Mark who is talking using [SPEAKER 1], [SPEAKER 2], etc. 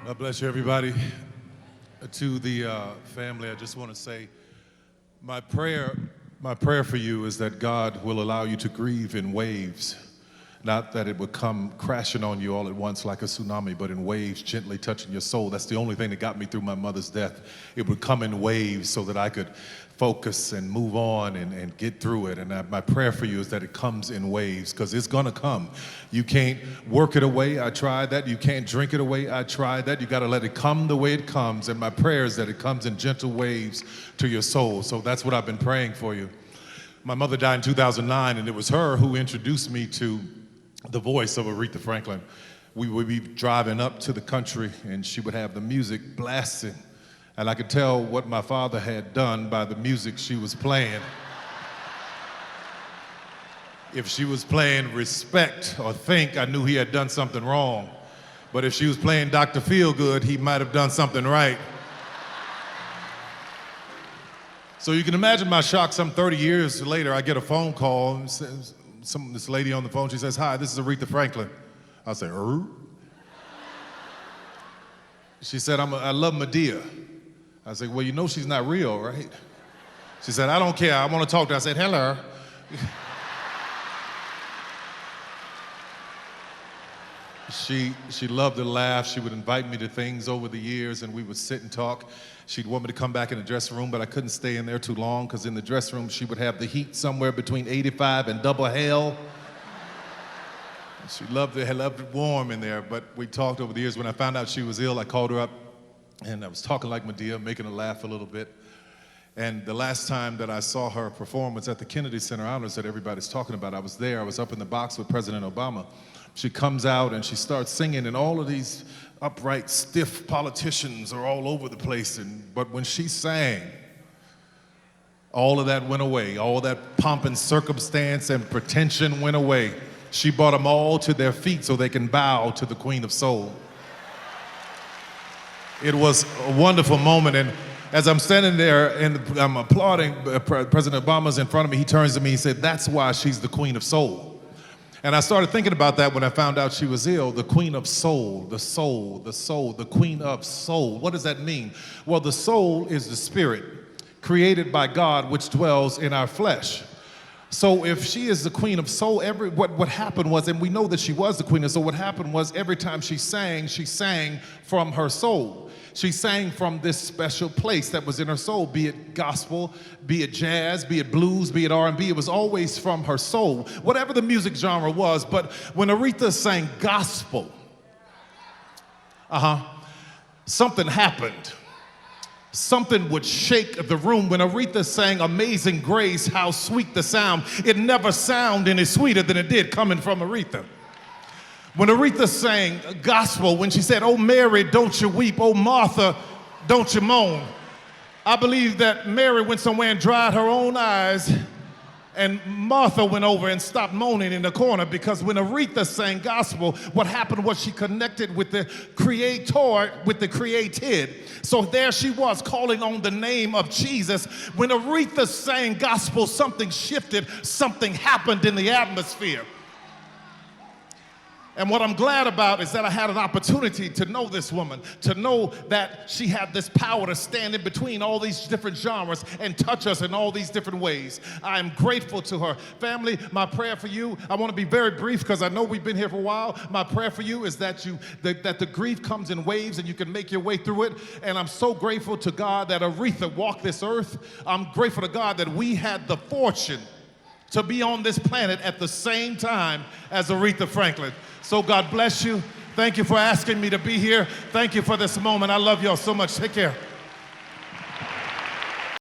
[SPEAKER 1] God bless you, everybody. To the family, I just want to say my prayer for you is that God will allow you to grieve in waves, not that it would come crashing on you all at once like a tsunami, but in waves, gently touching your soul. That's the only thing that got me through my mother's death. It would come in waves so that I could focus and move on and get through it. And my prayer for you is that it comes in waves, because it's gonna come. You can't work it away. I tried that. You can't drink it away. I tried that. You gotta let it come the way it comes. And my prayer is that it comes in gentle waves to your soul. So that's what I've been praying for you. My mother died in 2009, and it was her who introduced me to the voice of Aretha Franklin. We would be driving up to the country, and she would have the music blasting. And I could tell what my father had done by the music she was playing. If she was playing Respect or Think, I knew he had done something wrong. But if she was playing Dr. Feelgood, he might have done something right. So you can imagine my shock. Some 30 years later, I get a phone call, and this lady on the phone, she says, "Hi, this is Aretha Franklin." I say, "Er?" She said, I love Medea. I said, "Well, you know she's not real, right?" She said, "I don't care, I want to talk to her." I said, "Hello." She loved to laugh. She would invite me to things over the years, and we would sit and talk. She'd want me to come back in the dressing room, but I couldn't stay in there too long, because in the dressing room she would have the heat somewhere between 85 and double hell. She loved it warm in there, but we talked over the years. When I found out she was ill, I called her up, and I was talking like Medea, making her laugh a little bit. And the last time that I saw her performance at the Kennedy Center Honors that everybody's talking about, I was there. I was up in the box with President Obama. She comes out and she starts singing, and all of these upright, stiff politicians are all over the place. But when she sang, all of that went away. All that pomp and circumstance and pretension went away. She brought them all to their feet so they can bow to the Queen of Soul. It was a wonderful moment, and as I'm standing there and I'm applauding, President Obama's in front of me, he turns to me, he said, "That's why she's the Queen of Soul." And I started thinking about that when I found out she was ill. The Queen of Soul, the soul, the Queen of Soul. What does that mean? Well, the soul is the spirit created by God, which dwells in our flesh. So if she is the Queen of Soul, what happened was, and we know that she was the Queen of Soul, what happened was every time she sang from her soul. She sang from this special place that was in her soul, be it gospel, be it jazz, be it blues, be it R&B. It was always from her soul, whatever the music genre was. But when Aretha sang gospel, something happened. Something would shake the room. When Aretha sang Amazing Grace, how sweet the sound. It never sounded any sweeter than it did coming from Aretha. When Aretha sang gospel, when she said, "Oh Mary, don't you weep, oh Martha, don't you moan," I believe that Mary went somewhere and dried her own eyes, and Martha went over and stopped moaning in the corner, because when Aretha sang gospel, what happened was she connected with the creator, with the created. So there she was calling on the name of Jesus. When Aretha sang gospel, something shifted, something happened in the atmosphere. And what I'm glad about is that I had an opportunity to know this woman, to know that she had this power to stand in between all these different genres and touch us in all these different ways. I am grateful to her. Family, my prayer for you, I want to be very brief because I know we've been here for a while. My prayer for you is that that the grief comes in waves and you can make your way through it. And I'm so grateful to God that Aretha walked this earth. I'm grateful to God that we had the fortune to be on this planet at the same time as Aretha Franklin. So God bless you. Thank you for asking me to be here. Thank you for this moment. I love y'all so much. Take care.